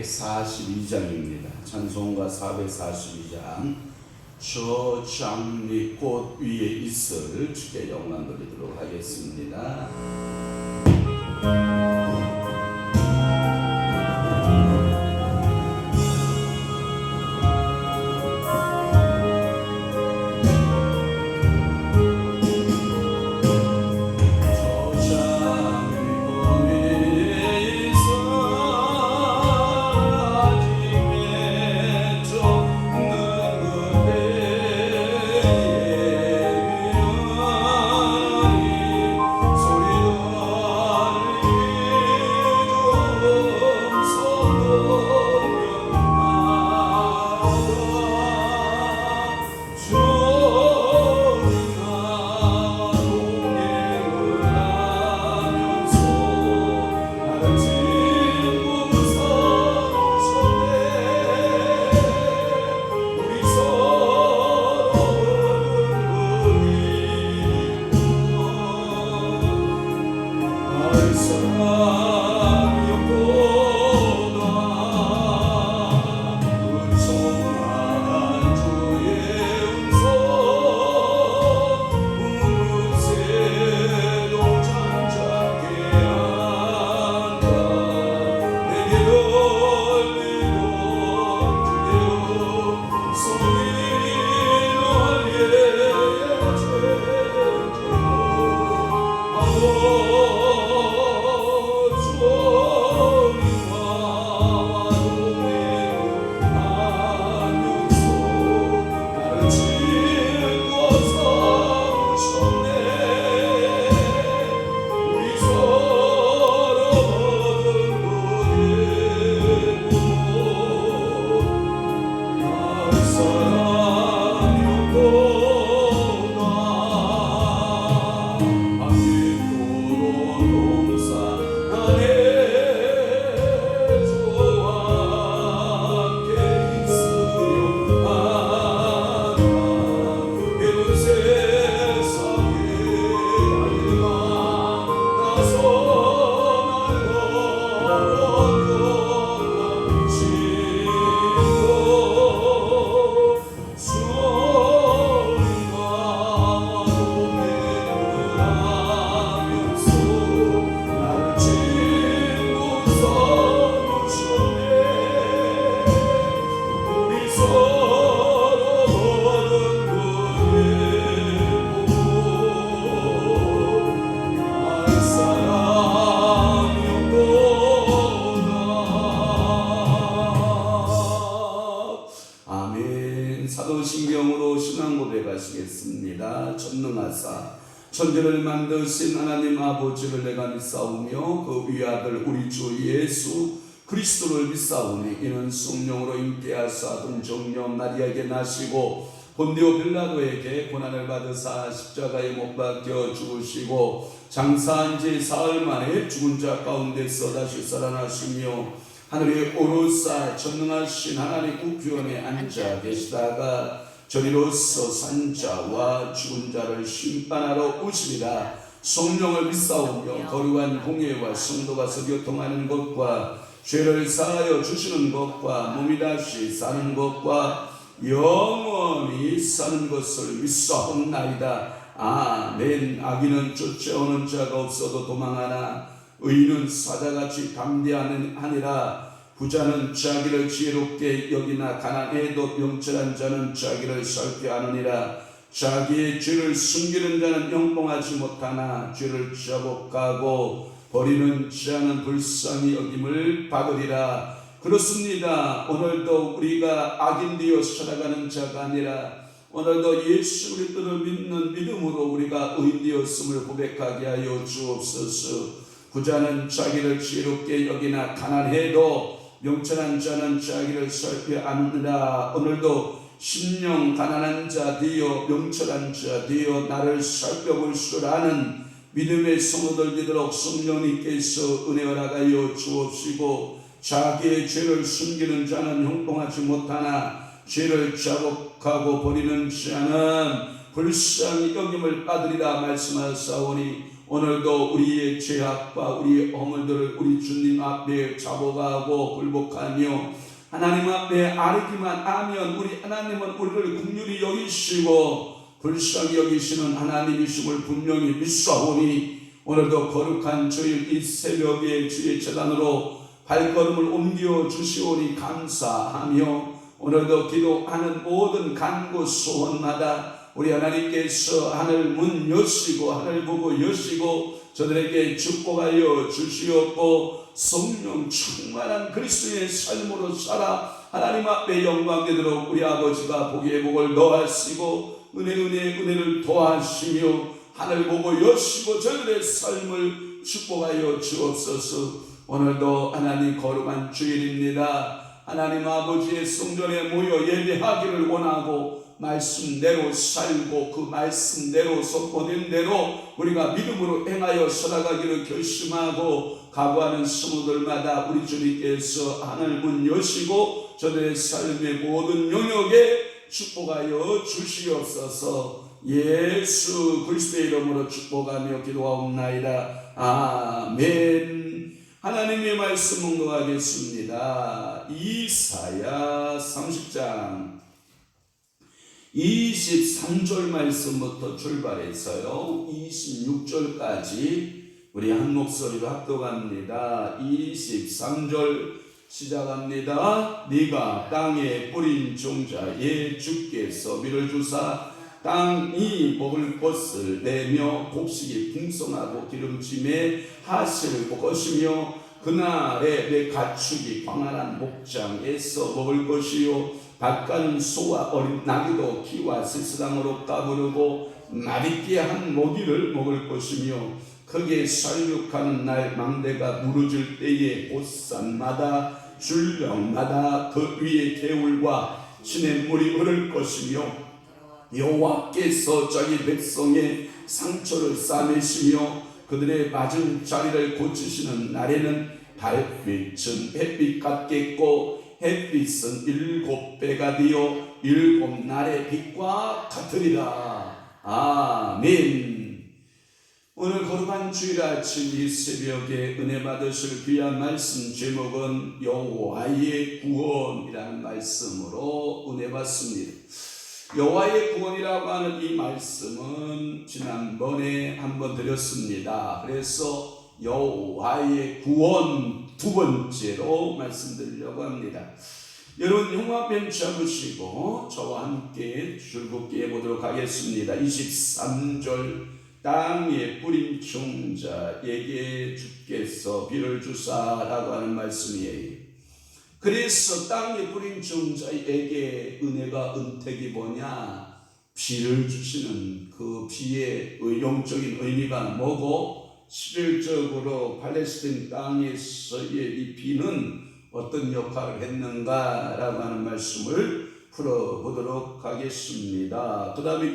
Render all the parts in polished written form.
442장입니다. 찬송가 442장 저 장미꽃 위에 있을 주께 영광 드리도록 하겠습니다. 사도신경으로 신앙 고백하시겠습니다. 전능하사 천지를 만드신 하나님 아버지를 내가 믿사오며 그 위아들 우리 주 예수 그리스도를 믿사오니 이는 성령으로 임재하사 동정녀 마리아에게 나시고 본디오 빌라도에게 고난을 받으사 십자가에 못 박혀 죽으시고 장사한 지 사흘 만에 죽은 자 가운데서 다시 살아나시며 하늘에 오르사 전능하신 하나님 우편에 앉아 계시다가 저리로서 산자와 죽은 자를 심판하러 오시리라. 성령을 믿사오며 거룩한 공예와 성도가 교통하는 것과 죄를 사하여 주시는 것과 몸이 다시 사는 것과 영원히 사는 것을 믿사옵나이다. 아멘. 악인은 쫓아오는 자가 없어도 도망하나 의인은 사자같이 담대하니라. 부자는 자기를 지혜롭게 여기나 가난해도 명철한 자는 자기를 살펴하느니라. 자기의 죄를 숨기는 자는 형통하지 못하나 죄를 자복하고 버리는 자는 불쌍히 여김을 받으리라. 그렇습니다. 오늘도 우리가 악인 되어 살아가는 자가 아니라 오늘도 예수 그리스도를 믿는 믿음으로 우리가 의인 되었음을 고백하게 하여 주옵소서. 부자는 자기를 지혜롭게 여기나 가난해도 명철한 자는 자기를 살펴하느니라. 오늘도 심령 가난한 자 되어 명철한 자 되어 나를 살펴볼 줄 아는 믿음의 성도들 되도록 성령님께서 은혜 허락하여 주옵시고 자기의 죄를 숨기는 자는 형통하지 못하나 죄를 자복하고 버리는 자는 불쌍히 여김을 받으리라 말씀하사오니 오늘도 우리의 죄악과 우리의 허물들을 우리 주님 앞에 잡아가고 굴복하며 하나님 앞에 아뢰기만 하면 우리 하나님은 우리를 긍휼히 여기시고 불쌍히 여기시는 하나님이심을 분명히 믿사오니 오늘도 거룩한 주일 이 새벽에 주의 제단으로 발걸음을 옮겨 주시오니 감사하며 오늘도 기도하는 모든 간구 소원마다 우리 하나님께서 하늘 문 여시고 하늘 보고 여시고 저들에게 축복하여 주시옵고 성령 충만한 그리스도의 삶으로 살아 하나님 앞에 영광되도록 우리 아버지가 복의 복을 더하시고 은혜를 더하시며 하늘 보고 여시고 저들의 삶을 축복하여 주옵소서. 오늘도 하나님 거룩한 주일입니다. 하나님 아버지의 성전에 모여 예배하기를 원하고 말씀대로 살고 그 말씀대로 선포된 대로 우리가 믿음으로 행하여 살아가기를 결심하고 각오하는 성도들마다 우리 주님께서 하늘 문 여시고 저들의 삶의 모든 영역에 축복하여 주시옵소서. 예수 그리스도의 이름으로 축복하며 기도하옵나이다. 아멘. 하나님의 말씀 묵상하겠습니다. 이사야 30장 23절 말씀부터 출발해서요 26절까지 우리 한 목소리로 합독합니다. 23절 시작합니다. 네가 땅에 뿌린 종자에 주께서 비를 주사 땅이 먹을 것을 내며 곡식이 풍성하고 기름짐에 하실을 볶으시며 그날에 내 가축이 광활한 목장에서 먹을 것이요 밭가는 소와 어린 나귀도 키와 쓸쓸함으로 까부르고 맛있게 한 모기를 먹을 것이며 크게 살육하는 날 망대가 무너질 때에 옷산마다 줄령마다 그 위에 개울과 시냇물이 흐를 것이며 여호와께서 자기 백성의 상처를 싸매시며 그들의 맞은 자리를 고치시는 날에는 달빛은 햇빛 같겠고 햇빛은 7배가 되어 7날의 빛과 같으리라. 아멘. 오늘 거룩한 주일 아침 이 새벽에 은혜 받으실 귀한 말씀 제목은 여호와의 구원이라는 말씀으로 은혜 받습니다. 여호와의 구원이라고 하는 이 말씀은 지난번에 한번 드렸습니다. 그래서 여호와의 구원 두 번째로 말씀드리려고 합니다. 여러분 흉화뱀 잡으시고 저와 함께 줄긋게 해보도록 하겠습니다. 23절 땅에 뿌린 종자에게 주께서 비를 주사라고 하는 말씀이에요. 그래서 땅에 뿌린 종자에게 은혜가 은택이 뭐냐? 비를 주시는 그 비의 영적인 의미가 뭐고 11적으로 팔레스타인 땅에서의 이 비는 어떤 역할을 했는가라고 하는 말씀을 풀어보도록 하겠습니다. 그 다음에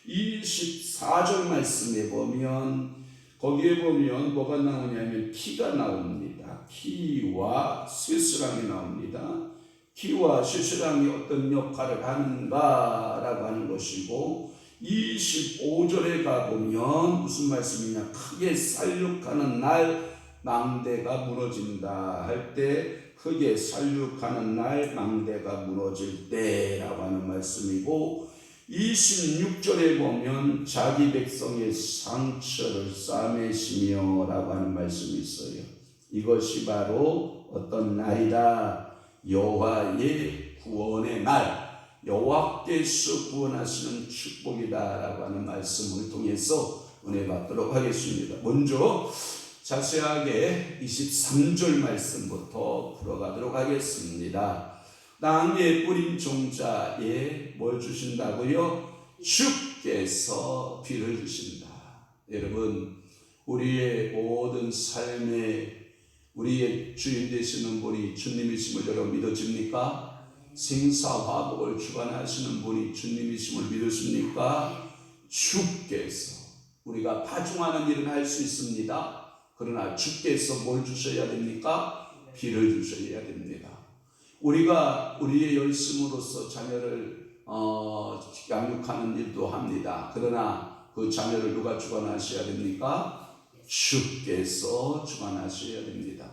24절 말씀에 보면 거기에 보면 뭐가 나오냐면 키가 나옵니다. 키와 쇠스랑이 나옵니다. 키와 쇠스랑이 어떤 역할을 하는가라고 하는 것이고 25절에 가보면 무슨 말씀이냐 크게 살육하는 날 망대가 무너진다 할 때 크게 살육하는 날 망대가 무너질 때라고 하는 말씀이고 26절에 보면 자기 백성의 상처를 싸매시며 라고 하는 말씀이 있어요. 이것이 바로 어떤 날이다? 여호와의 구원의 날, 여호와께서 구원하시는 축복이다 라고 하는 말씀을 통해서 은혜 받도록 하겠습니다. 먼저 자세하게 23절 말씀부터 풀어가도록 하겠습니다. 땅에 뿌린 종자에 뭘 주신다고요? 주께서 비를 주신다. 여러분 우리의 모든 삶에 우리의 주인 되시는 분이 주님이심을 여러분 믿어집니까? 생사화복을 주관하시는 분이 주님이심을 믿으십니까? 주께서 우리가 파종하는 일은 할 수 있습니다. 그러나 주께서 뭘 주셔야 됩니까? 비를 주셔야 됩니다. 우리가 우리의 열심으로서 자녀를 양육하는 일도 합니다. 그러나 그 자녀를 누가 주관하셔야 됩니까? 주께서 주관하셔야 됩니다.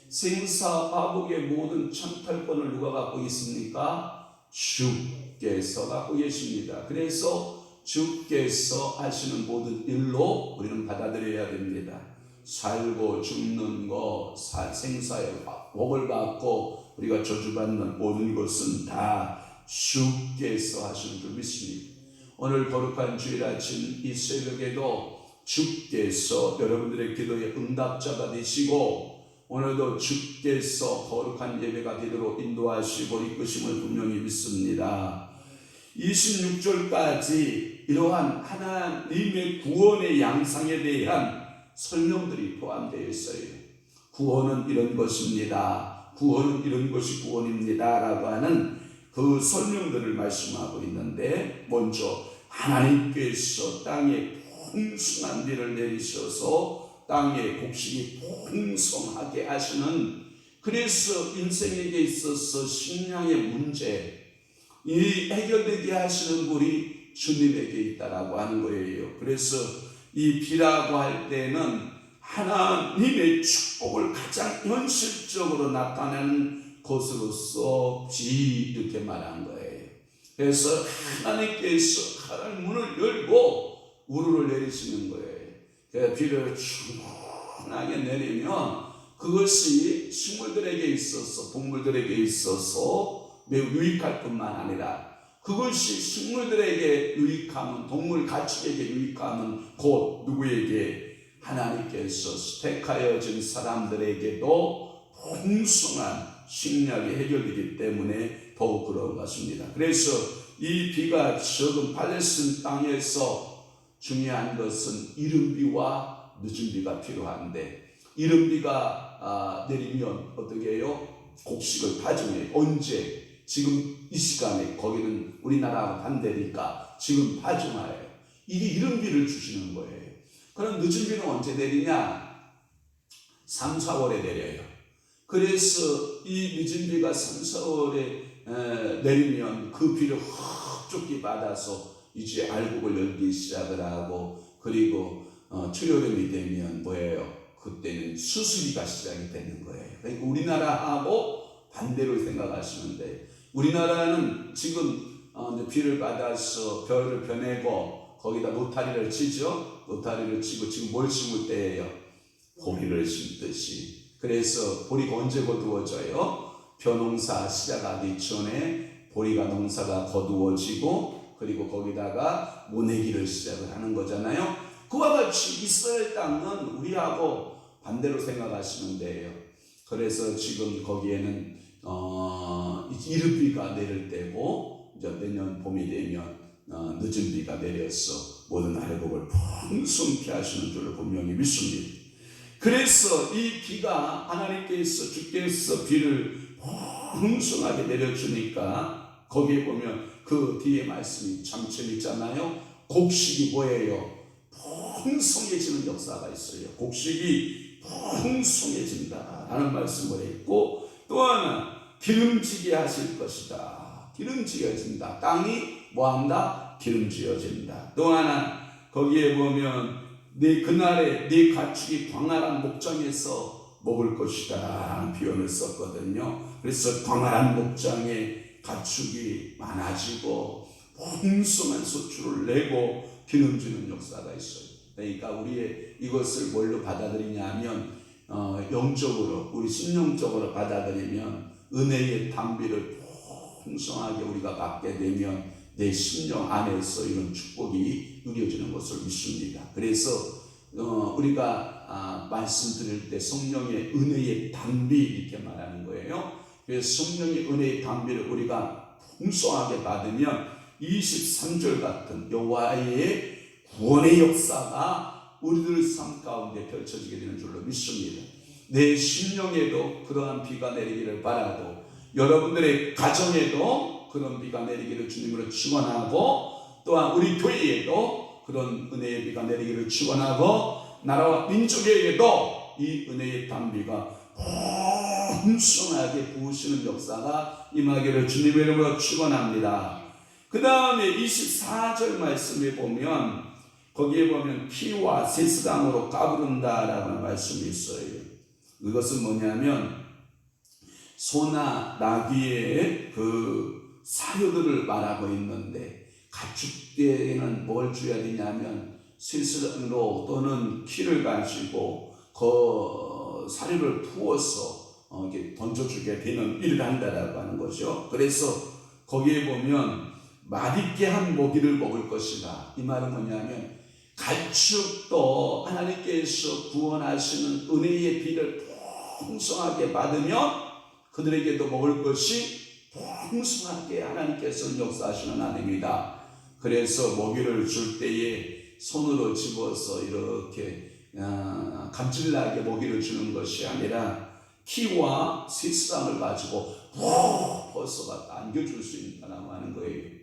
생사 화복의 모든 청탈권을 누가 갖고 있습니까? 주께서 갖고 계십니다. 그래서 주께서 하시는 모든 일로 우리는 받아들여야 됩니다. 살고 죽는 것, 생사의 복을 받고 우리가 저주받는 모든 것은 다 주께서 하시는 줄 믿습니다. 오늘 거룩한 주일 아침 이 새벽에도 주께서 여러분들의 기도의 응답자가 되시고 오늘도 주께서 거룩한 예배가 되도록 인도하시고 이끄심을 분명히 믿습니다. 26절까지 이러한 하나님의 구원의 양상에 대한 설명들이 포함되어 있어요. 구원은 이런 것입니다. 구원은 이런 것이 구원입니다. 라고 하는 그 설명들을 말씀하고 있는데, 먼저 하나님께서 땅에 풍성한 비를 내리셔서 땅에 곡식이 풍성하게 하시는, 그래서 인생에게 있어서 식량의 문제 이 해결되게 하시는 분이 주님에게 있다라고 하는 거예요. 그래서 이 비라고 할 때는 하나님의 축복을 가장 현실적으로 나타내는 것으로서 비 이렇게 말한 거예요. 그래서 하나님께서 하늘 문을 열고 우르르 내리시는 거예요. 비를 충분하게 내리면 그것이 식물들에게 있어서 동물들에게 있어서 매우 유익할 뿐만 아니라 그것이 식물들에게 유익하면, 동물 가축에게 유익하면 곧 누구에게? 하나님께서 택하여진 사람들에게도 풍성한 식량이 해결되기 때문에 더욱 그런 것입니다. 그래서 이 비가 적은 팔레스틴 땅에서 중요한 것은 이른 비와 늦은 비가 필요한데, 이른 비가 내리면 어떻게 해요? 곡식을 파종해요. 언제? 지금 이 시간에. 거기는 우리나라하고 반대니까 지금 파종하여요. 이게 이른 비를 주시는 거예요. 그럼 늦은 비는 언제 내리냐? 3, 4월에 내려요. 그래서 이 늦은 비가 3, 4월에 내리면 그 비를 흡족히 받아서 이제 알곡을 열기 시작을 하고, 그리고 초여름이 되면 뭐예요? 그때는 수수리가 시작이 되는 거예요. 그러니까 우리나라하고 반대로 생각하시면 돼요. 우리나라는 지금 비를 받아서 벼를 펴내고 거기다 노타리를 치죠. 노타리를 치고 지금 뭘 심을 때예요? 보리를 심듯이. 그래서 보리가 언제 거두어져요? 벼농사 시작하기 전에 보리가 농사가 거두어지고, 그리고 거기다가 모내기를 시작을 하는 거잖아요. 그와 같이 이스라엘 땅은 우리하고 반대로 생각하시면 돼요. 그래서 지금 거기에는 이른 비가 내릴 때고, 이제 내년 봄이 되면 늦은 비가 내려서 모든 알곡을 풍성케 하시는 줄을 분명히 믿습니다. 그래서 이 비가 하나님께서, 주께서 비를 풍성하게 내려주니까 거기에 보면 그 뒤에 말씀이 참 재밌잖아요. 곡식이 뭐예요? 풍성해지는 역사가 있어요. 곡식이 풍성해진다 라는 말씀을 했고, 또 하나 기름지게 하실 것이다. 기름지어진다. 땅이 뭐한다? 기름지어진다. 또 하나 거기에 보면 그날에 네 가축이 광활한 목장에서 먹을 것이다 표현을 썼거든요. 그래서 광활한 목장에 가축이 많아지고 풍성한 소출을 내고 기름지는 역사가 있어요. 그러니까 우리의 이것을 뭘로 받아들이냐면 영적으로, 우리 심령적으로 받아들이면 은혜의 담비를 풍성하게 우리가 받게 되면 내 심령 안에서 이런 축복이 누려지는 것을 믿습니다. 그래서 우리가 말씀드릴 때 성령의 은혜의 담비 이렇게 말하는 거예요. 그래서 성령의 은혜의 담비를 우리가 풍성하게 받으면 23절 같은 여호와의 구원의 역사가 우리들 삶 가운데 펼쳐지게 되는 줄로 믿습니다. 내 심령에도 그러한 비가 내리기를 바라고, 여러분들의 가정에도 그런 비가 내리기를 주님으로 축원하고, 또한 우리 교회에도 그런 은혜의 비가 내리기를 축원하고, 나라와 민족에게도 이 은혜의 담비가 풍성하게 부으시는 역사가 임하기를 주님의 이름으로 축원합니다. 그 다음에 24절 말씀에 보면 거기에 보면 피와 세스강으로 까부른다라는 말씀이 있어요. 그것은 뭐냐면 소나 나귀의 그 사료들을 말하고 있는데, 가축대에는 뭘 줘야 되냐면 세스로 또는 키를 가지고 그 사료를 부어서 이렇게 던져주게 되는 일을 한다라고 하는 거죠. 그래서 거기에 보면 맛있게 한 먹이를 먹을 것이다. 이 말은 뭐냐면 가축도 하나님께서 구원하시는 은혜의 비를 풍성하게 받으면 그들에게도 먹을 것이 풍성하게 하나님께서는 역사하시는 하나님이다. 그래서 먹이를 줄 때에 손으로 집어서 이렇게 감질나게 먹이를 주는 것이 아니라 키와 세스강을 가지고 벌써 안겨줄 수 있다고 하는 거예요.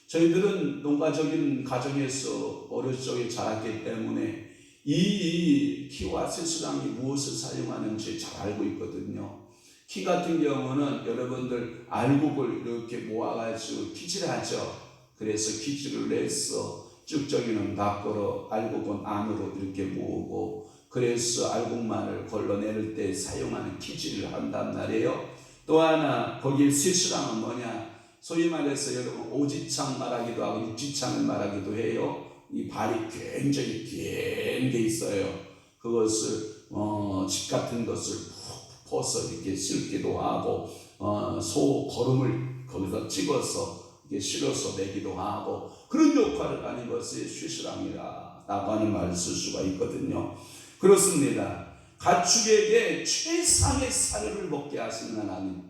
저희들은 농가적인 가정에서 어렸을 적에 자랐기 때문에 이 키와 세스강이 무엇을 사용하는지 잘 알고 있거든요. 키 같은 경우는 여러분들 알곡을 이렇게 모아가지고 키질을 하죠. 그래서 키질을 내서 쭉저기는 밖으로, 알곡은 안으로 이렇게 모으고, 그래서 알곡만을 걸러내릴 때 사용하는 키질을 한단 말이에요. 또 하나 거기에 세스강은 뭐냐, 소위 말해서 여러분 오지창 말하기도 하고 육지창을 말하기도 해요. 이 발이 굉장히 긴 게 있어요. 그것을 집 같은 것을 푹 퍼서 이렇게 실기도 하고, 소 거름을 거기서 찍어서 이렇게 실어서 내기도 하고, 그런 역할을 하는 것이 쇠스랑이라고 하는 말을 쓸 수가 있거든요. 그렇습니다. 가축에게 최상의 사료를 먹게 하시는 하나님,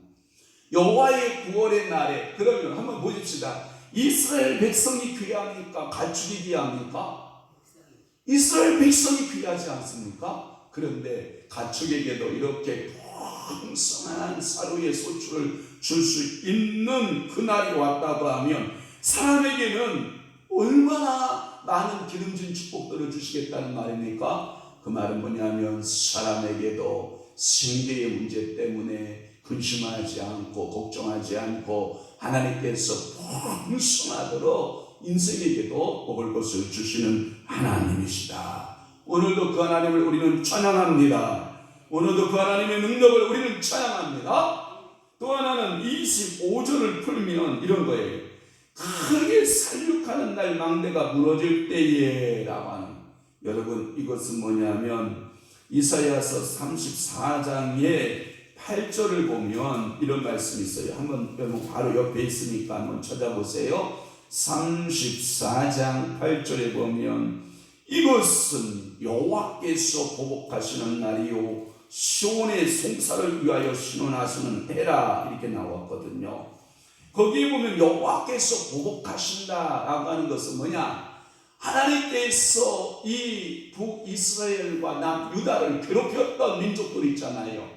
여호와의 구원의 날에, 그러면 한번 보십시다. 이스라엘 백성이 귀합니까? 가축이 귀합니까? 이스라엘 백성이 귀하지 않습니까? 그런데 가축에게도 이렇게 풍성한 사료의 소출을 줄 수 있는 그날이 왔다고 하면 사람에게는 얼마나 많은 기름진 축복들을 주시겠다는 말입니까? 그 말은 뭐냐면 사람에게도 생계의 문제 때문에 근심하지 않고 걱정하지 않고 하나님께서 풍성하도록 인생에게도 먹을 것을 주시는 하나님이시다. 오늘도 그 하나님을 우리는 찬양합니다. 오늘도 그 하나님의 능력을 우리는 찬양합니다. 또 하나는 25절을 풀면 이런 거예요. 크게 살육하는 날 망대가 무너질 때에 라고 하는, 여러분 이것은 뭐냐면 이사야서 34장의 8절을 보면 이런 말씀이 있어요. 한번 여러분 바로 옆에 있으니까 한번 찾아보세요. 34장 8절에 보면 이것은 여호와께서 보복하시는 날이요 시온의 송사를 위하여 신원하시는 해라, 이렇게 나왔거든요. 거기에 보면 여호와께서 보복하신다라고 하는 것은 뭐냐, 하나님께서 이 북이스라엘과 남유다를 괴롭혔던 민족들 있잖아요.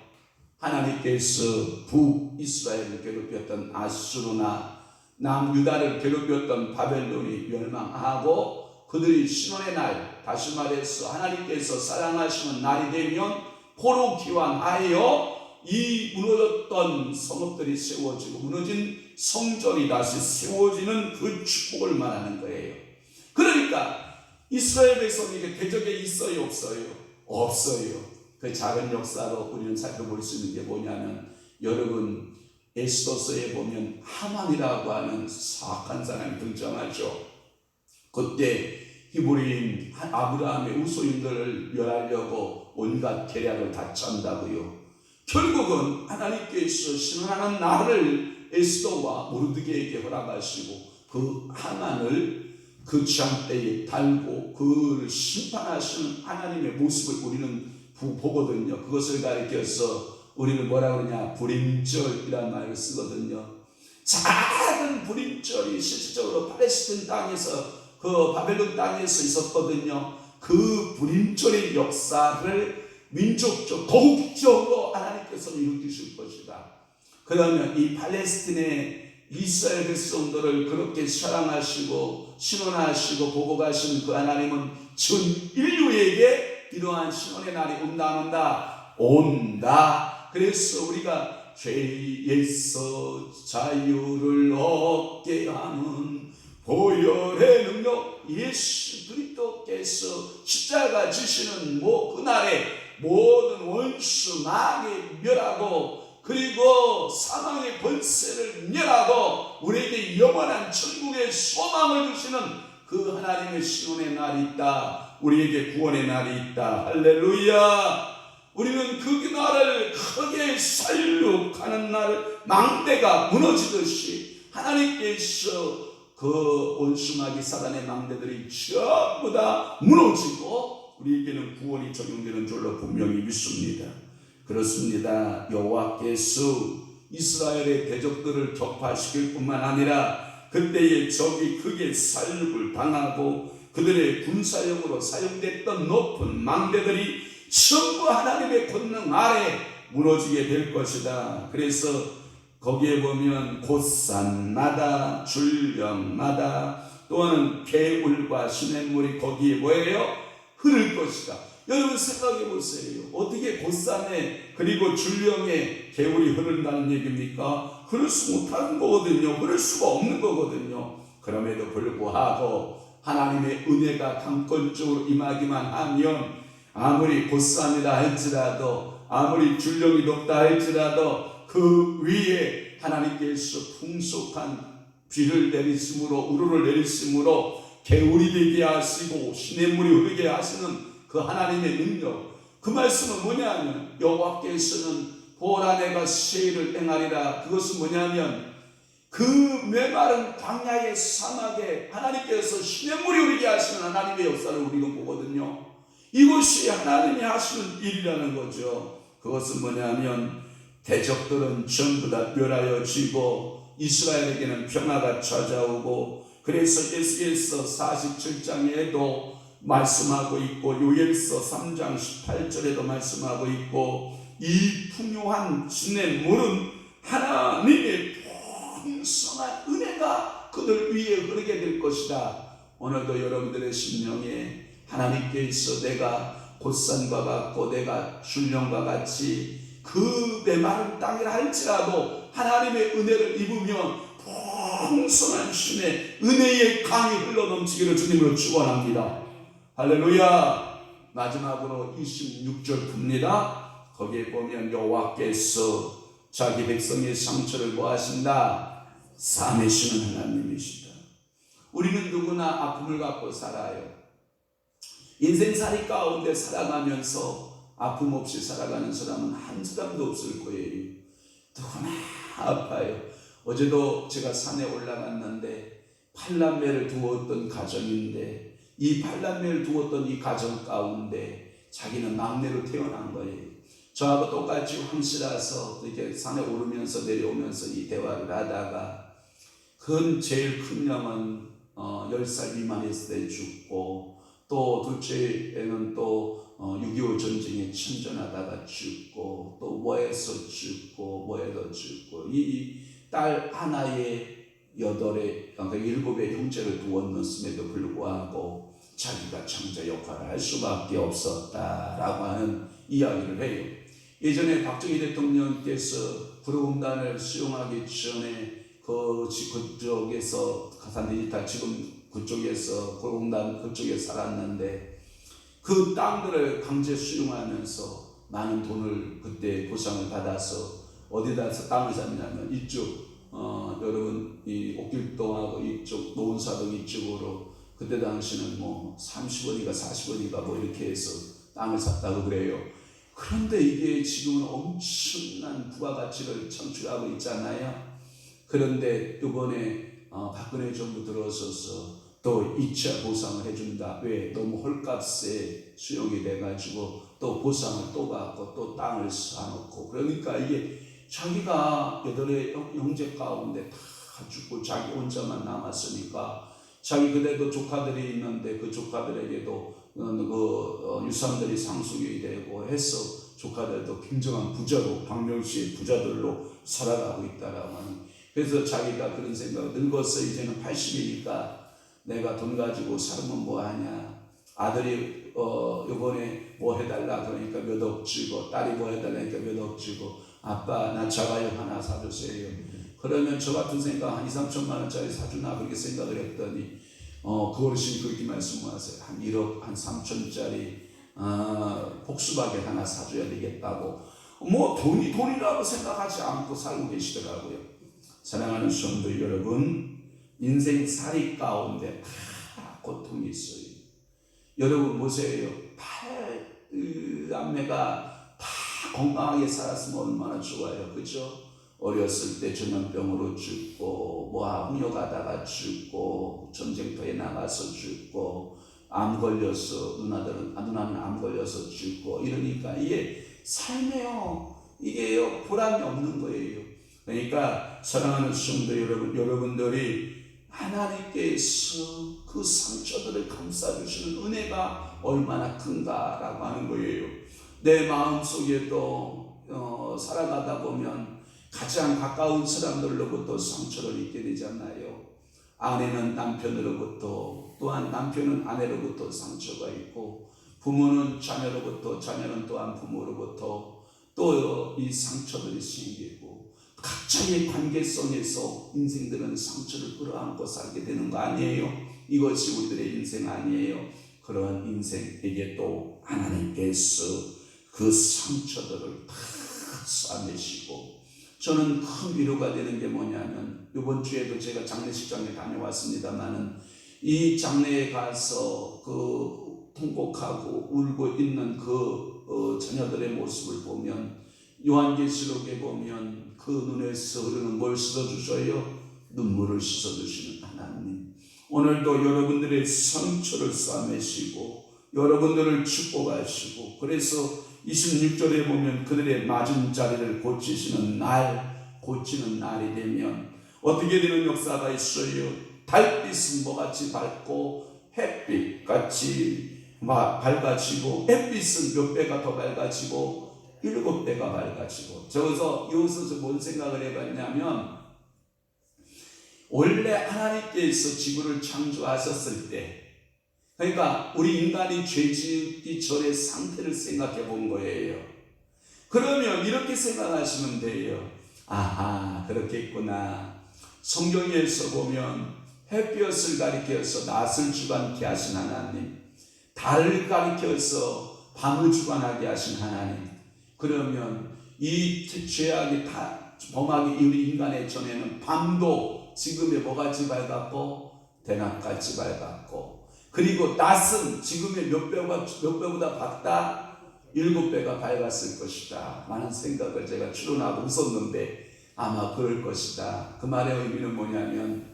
하나님께서 북이스라엘을 괴롭혔던 아수르나 남유다를 괴롭혔던 바벨론이 멸망하고 그들이 신원의 날, 다시 말해서 하나님께서 사랑하시는 날이 되면 포로 귀환하여 이 무너졌던 성읍들이 세워지고 무너진 성전이 다시 세워지는 그 축복을 말하는 거예요. 그러니까 이스라엘 백성에게 대적에 있어요, 없어요? 없어요. 그 작은 역사로 우리는 살펴볼 수 있는 게 뭐냐면, 여러분 에스더서에 보면 하만이라고 하는 사악한 사람이 등장하죠. 그때 히브리인 아브라함의 후손들을 멸하려고 온갖 계략을 다 짠다고요. 결국은 하나님께서 신원하는 날을 에스더와 모르드게에게 허락하시고 그 하만을 그 장대에 달고 그를 심판하시는 하나님의 모습을 우리는 보거든요. 그것을 가리켜서 우리는 뭐라 그러냐, 불임절이라는 말을 쓰거든요. 작은 불임절이 실질적으로 팔레스틴 땅에서, 그 바벨론 땅에서 있었거든요. 그 불임절의 역사를 민족적, 도국적으로 하나님께서는 일으키실 것이다. 그러면 이 팔레스틴의 이스라엘 백성들을 그렇게 사랑하시고 신원하시고 보복하시는 그 하나님은 전 인류에게 이러한 신원의 날이 온다 안 온다? 온다. 그래서 우리가 죄에서 자유를 얻게 하는 보혈의 능력 예수 그리스도께서 십자가 지시는 그날에 모든 원수 마귀 멸하고 그리고 사망의 권세를 멸하고 우리에게 영원한 천국의 소망을 주시는 그 하나님의 시온의 날이 있다. 우리에게 구원의 날이 있다. 할렐루야. 우리는 그 날을 크게 살육하는 날, 망대가 무너지듯이 하나님께서 그 원수마귀 사단의 망대들이 전부 다 무너지고 우리에게는 구원이 적용되는 줄로 분명히 믿습니다. 그렇습니다. 여호와께서 이스라엘의 대적들을 격파시킬 뿐만 아니라 그때의 적이 크게 살육을 당하고 그들의 군사용으로 사용됐던 높은 망대들이 전부 하나님의 권능 아래 무너지게 될 것이다. 그래서 거기에 보면 곧산마다 줄령마다 또한 개울과 시냇물이 거기에 뭐예요? 흐를 것이다. 여러분 생각해 보세요. 어떻게 곧산에 그리고 줄령에 개울이 흐른다는 얘기입니까? 흐를 수 못하는 거거든요. 흐를 수가 없는 거거든요. 그럼에도 불구하고 하나님의 은혜가 강권적으로 임하기만 하면 아무리 곧산이라 할지라도 아무리 줄령이 높다 할지라도 그 위에 하나님께서 풍속한 비를 내리심으로 우르를 내리심으로 개울이 되게 하시고 시냇물이 흐르게 하시는 그 하나님의 능력, 그 말씀은 뭐냐면 여호와께서는 보라 내가 세일을 행하리라. 그것은 뭐냐면 그 메마른 광야의 사막에 하나님께서 시냇물이 흐르게 하시는 하나님의 역사를 우리는 보거든요. 이것이 하나님이 하시는 일이라는 거죠. 그것은 뭐냐면 대적들은 전부 다 멸하여지고 이스라엘에게는 평화가 찾아오고 그래서 에스겔서 47장에도 말씀하고 있고 요엘서 3장 18절에도 말씀하고 있고 이 풍요한 시냇물은 하나님의 풍성한 은혜가 그들 위에 흐르게 될 것이다. 오늘도 여러분들의 심령에 하나님께서 내가 곧산과 같고 내가 줄령과 같이 그 메마른 땅이라 할지라도 하나님의 은혜를 입으면 풍성한 신의 은혜의 강이 흘러넘치기를 주님으로 축원합니다. 할렐루야. 마지막으로 26절 봅니다. 거기에 보면 여호와께서 자기 백성의 상처를 뭐하신다? 싸매시는 하나님이시다. 우리는 누구나 아픔을 갖고 살아요. 인생살이 가운데 살아가면서 아픔 없이 살아가는 사람은 한 사람도 없을 거예요. 누구나 아파요. 어제도 제가 산에 올라갔는데 8남매를 두었던 가정인데 이 8남매를 두었던 이 가정 가운데 자기는 막내로 태어난 거예요. 저하고 똑같이 황씨라서 이렇게 산에 오르면서 내려오면서 이 대화를 하다가 그 제일 큰 형은 10살 미만했을 때 죽고 또 둘째는 또 6.25 전쟁에 참전하다가 죽고 또 뭐해서 죽고 뭐해서 죽고 이 딸 하나에 7의 그러니까 7의 형제를 두었음에도 불구하고 자기가 장자 역할을 할 수밖에 없었다라고 하는 이야기를 해요. 예전에 박정희 대통령께서 구로공단을 수용하기 전에 그쪽에서 가산디지타 지금 그쪽에서 구로공단 그쪽에 살았는데 그 땅들을 강제 수용하면서 많은 돈을 그때 보상을 받아서 어디다 땅을 샀냐면 이쪽 여러분 이 옥길동하고 이쪽 노원사동 이쪽으로 그때 당시는 뭐 30원이가 40원이가 뭐 이렇게 해서 땅을 샀다고 그래요. 그런데 이게 지금은 엄청난 부가가치를 창출하고 있잖아요. 그런데 이번에 박근혜 정부 들어서서 또 2차 보상을 해준다. 왜? 너무 헐값에 수용이 돼가지고 또 보상을 또 받고 또 땅을 사놓고 그러니까 이게 자기가 8의 형제 가운데 다 죽고 자기 혼자만 남았으니까 자기 그대도 조카들이 있는데 그 조카들에게도 유산들이 상속이 되고 해서 조카들도 굉장한 부자로 박명수의 부자들로 살아가고 있다라고 하는. 그래서 자기가 그런 생각을 늙어서 이제는 80이니까 내가 돈 가지고 살면 뭐하냐. 아들이 요번에 뭐 해달라 그러니까 몇억 주고 딸이 뭐 해달라니까 몇억 주고 아빠 나 자가용 하나 사주세요. 그러면 저 같은 생각 한 2, 3천만 원짜리 사주나 그렇게 생각을 했더니 그 어르신이 그렇게 말씀하세요. 한 1억 한 3천짜리 복수박에 하나 사줘야 되겠다고. 뭐 돈이라고 생각하지 않고 살고 계시더라고요. 사랑하는 성도 여러분, 인생살이 가운데 다 고통이 있어요. 여러분 보세요. 남매가 다 건강하게 살았으면 얼마나 좋아요. 그죠? 어렸을 때 전염병으로 죽고 홍역 가다가 죽고 전쟁터에 나가서 죽고 암 걸려서 누나는 암 걸려서 죽고 이러니까 이게 삶이에요. 이게 보람이 없는 거예요. 그러니까 사랑하는 성도 여러분, 여러분들이 하나님께서 그 상처들을 감싸주시는 은혜가 얼마나 큰가라고 하는 거예요. 내 마음속에도 살아가다 보면 가장 가까운 사람들로부터 상처를 입게 되잖아요. 아내는 남편으로부터, 또한 남편은 아내로부터 상처가 있고, 부모는 자녀로부터, 자녀는 또한 부모로부터 또 이 상처들이 생기고, 각자의 관계성에서 인생들은 상처를 끌어안고 살게 되는 거 아니에요? 이것이 우리들의 인생 아니에요? 그런 인생에게 또 하나님께서 그 상처들을 다 싸매시고, 저는 큰 위로가 되는 게 뭐냐면, 이번 주에도 제가 장례식장에 다녀왔습니다만은 이 장례에 가서 그 통곡하고 울고 있는 그 자녀들의 모습을 보면, 요한계시록에 보면 그 눈에서 흐르는 뭘 씻어주셔요? 눈물을 씻어주시는 하나님. 오늘도 여러분들의 상처를 싸매시고 여러분들을 축복하시고, 그래서 26절에 보면 그들의 맞은 자리를 고치시는 날, 고치는 날이 되면 어떻게 되는 역사가 있어요? 달빛은 뭐같이 밝고 햇빛같이 밝아지고, 햇빛은 몇 배가 더 밝아지고 7배가 밝아지고. 여기서 뭔 생각을 해봤냐면, 원래 하나님께서 지구를 창조하셨을 때, 그러니까 우리 인간이 죄짓기 전의 상태를 생각해 본 거예요. 그러면 이렇게 생각하시면 돼요. 아하, 그렇겠구나. 성경에서 보면 햇볕을 가리켜서 낮을 주관케 하신 하나님, 달을 가리켜서 밤을 주관하게 하신 하나님. 그러면 이 죄악이 다 범하기 우리 인간의 전에는 밤도 지금의 뭐같이 밝았고 대낮같이 밝았고, 그리고 낮은 지금의 몇 배보다 밝다? 7배가 밝았을 것이다 라는 생각을 제가 추론하고 웃었는데, 아마 그럴 것이다. 그 말의 의미는 뭐냐면,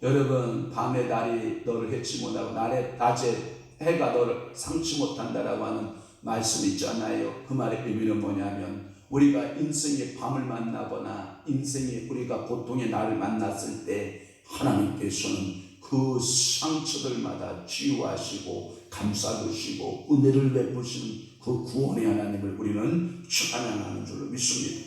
여러분, 밤에 달이 너를 해치 못하고 낮에 해가 너를 상치 못한다라고 하는 말씀이 있잖아요. 그 말의 의미는 뭐냐면, 우리가 인생의 밤을 만나거나 인생의 우리가 고통의 날을 만났을 때 하나님께서는 그 상처들마다 치유하시고 감싸주시고 은혜를 베푸시는 그 구원의 하나님을 우리는 찬양하는 줄로 믿습니다.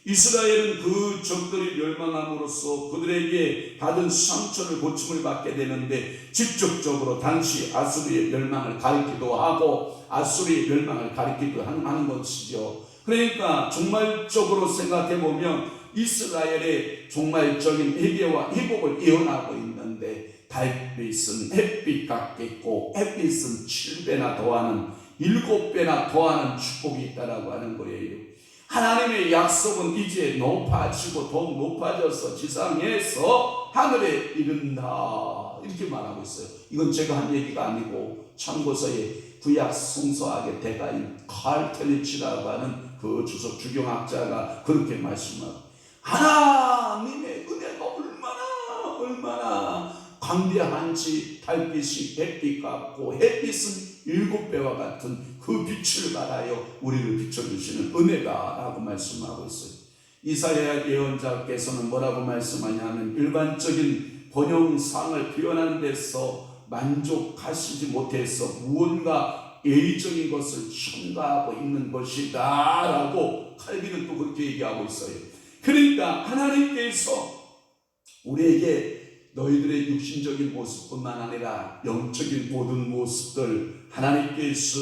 이스라엘은 그 적들이 멸망함으로써 그들에게 받은 상처를 고침을 받게 되는데, 직접적으로 당시 아수르의 멸망을 가리키기도 하고 아수르의 멸망을 가리키기도 하는 것이죠. 그러니까 종말적으로 생각해 보면 이스라엘의 종말적인 회개와 회복을 예언하고 있는데, 달빛은 햇빛 같겠고 햇빛은 7배나 더하는 7배나 더하는 축복이 있다라고 하는 거예요. 하나님의 약속은 이제 높아지고 더욱 높아져서 지상에서 하늘에 이른다, 이렇게 말하고 있어요. 이건 제가 한 얘기가 아니고 참고서에 구약 성서학의 대가인 칼 텔리치라고 하는 그 주석 주경학자가 그렇게 말씀하고, 하나님의 은혜가 얼마나 광대한지 달빛이 햇빛 같고 햇빛은 7배와 같은 그 빛을 받아요 우리를 비춰주시는 은혜다라고 말씀하고 있어요. 이사야 예언자께서는 뭐라고 말씀하냐면, 일반적인 번영상을 표현하는 데서 만족하시지 못해서 무언가 예의적인 것을 첨가하고 있는 것이다 라고 칼빈은 또 그렇게 얘기하고 있어요. 그러니까 하나님께서 우리에게 너희들의 육신적인 모습뿐만 아니라 영적인 모든 모습들, 하나님께서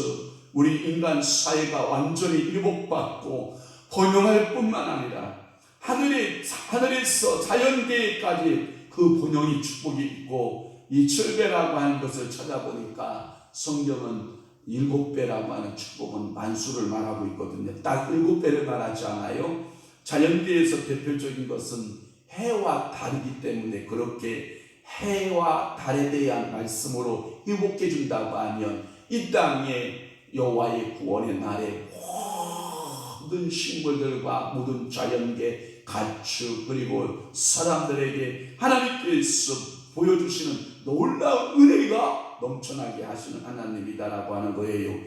우리 인간 사회가 완전히 회복받고 번영할 뿐만 아니라 하늘에서 자연계까지 그 본연의 축복이 있고, 이 7배라고 하는 것을 찾아보니까 성경은 7배라고 하는 축복은 만수를 말하고 있거든요. 딱 7배를 말하지 않아요. 자연계에서 대표적인 것은 해와 달이기 때문에 그렇게 해와 달에 대한 말씀으로 회복해 준다고 하면, 이 땅에 여호와의 구원의 날에 모든 식물들과 모든 자연계, 가축, 그리고 사람들에게 하나님께서 보여주시는 놀라운 은혜가 넘쳐나게 하시는 하나님이다라고 하는 거예요.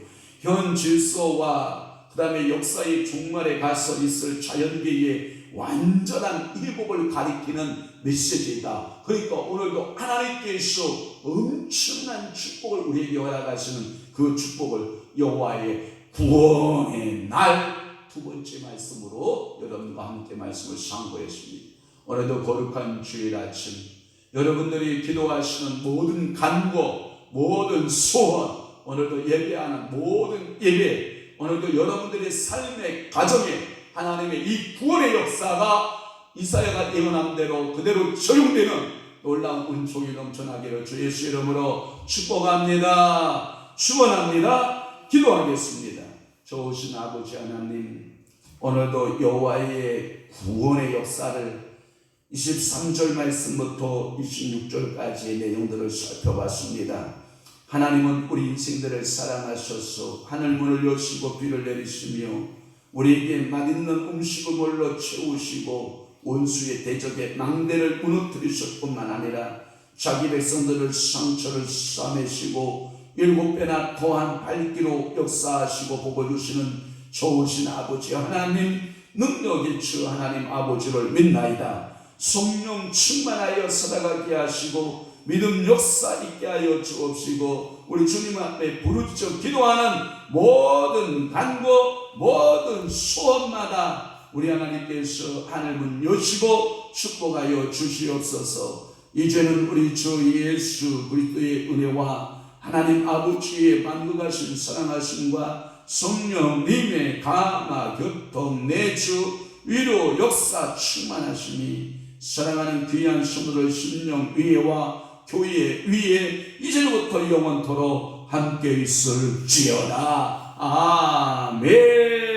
현 질서와 그 다음에 역사의 종말에 가서 있을 자연계의 완전한 회복을 가리키는 메시지이다. 그러니까 오늘도 하나님께서 엄청난 축복을 우리에게 허락하시는 그 축복을 여호와의 구원의 날 두 번째 말씀으로 여러분과 함께 말씀을 상고했습니다. 오늘도 거룩한 주일 아침, 여러분들이 기도하시는 모든 간구, 모든 소원, 오늘도 예배하는 모든 예배, 오늘도 여러분들의 삶의 가정에 하나님의 이 구원의 역사가 이사야가 예언한 대로 그대로 적용되는 놀라운 은총이 넘쳐나기를 주 예수 이름으로 축복합니다. 축원합니다. 기도하겠습니다. 좋으신 아버지 하나님, 오늘도 여호와의 구원의 역사를 23절 말씀부터 26절까지의 내용들을 살펴봤습니다. 하나님은 우리 인생들을 사랑하셔서 하늘문을 여시고 비를 내리시며 우리에게 맛있는 음식으로 채우시고 원수의 대적에 망대를 무너뜨리실 뿐만 아니라 자기 백성들을 상처를 싸매시고 7배나 더한 발기로 역사하시고 복을주시는 좋으신 아버지 하나님, 능력의 주 하나님 아버지를 믿나이다. 성령 충만하여 살아가게 하시고 믿음 역사 있게 하여 주옵시고, 우리 주님 앞에 부르짖어 기도하는 모든 간구, 모든 소원마다 우리 하나님께서 하늘문 여시고 축복하여 주시옵소서. 이제는 우리 주 예수 그리스도의 은혜와 하나님 아버지의 만국하신 사랑하심과 성령님의 감화 교통 내주 위로 역사 충만하심이 사랑하는 귀한 성도들 심령 위에와 교회 위에 이제부터 영원토록 함께 있을지어다. 아멘.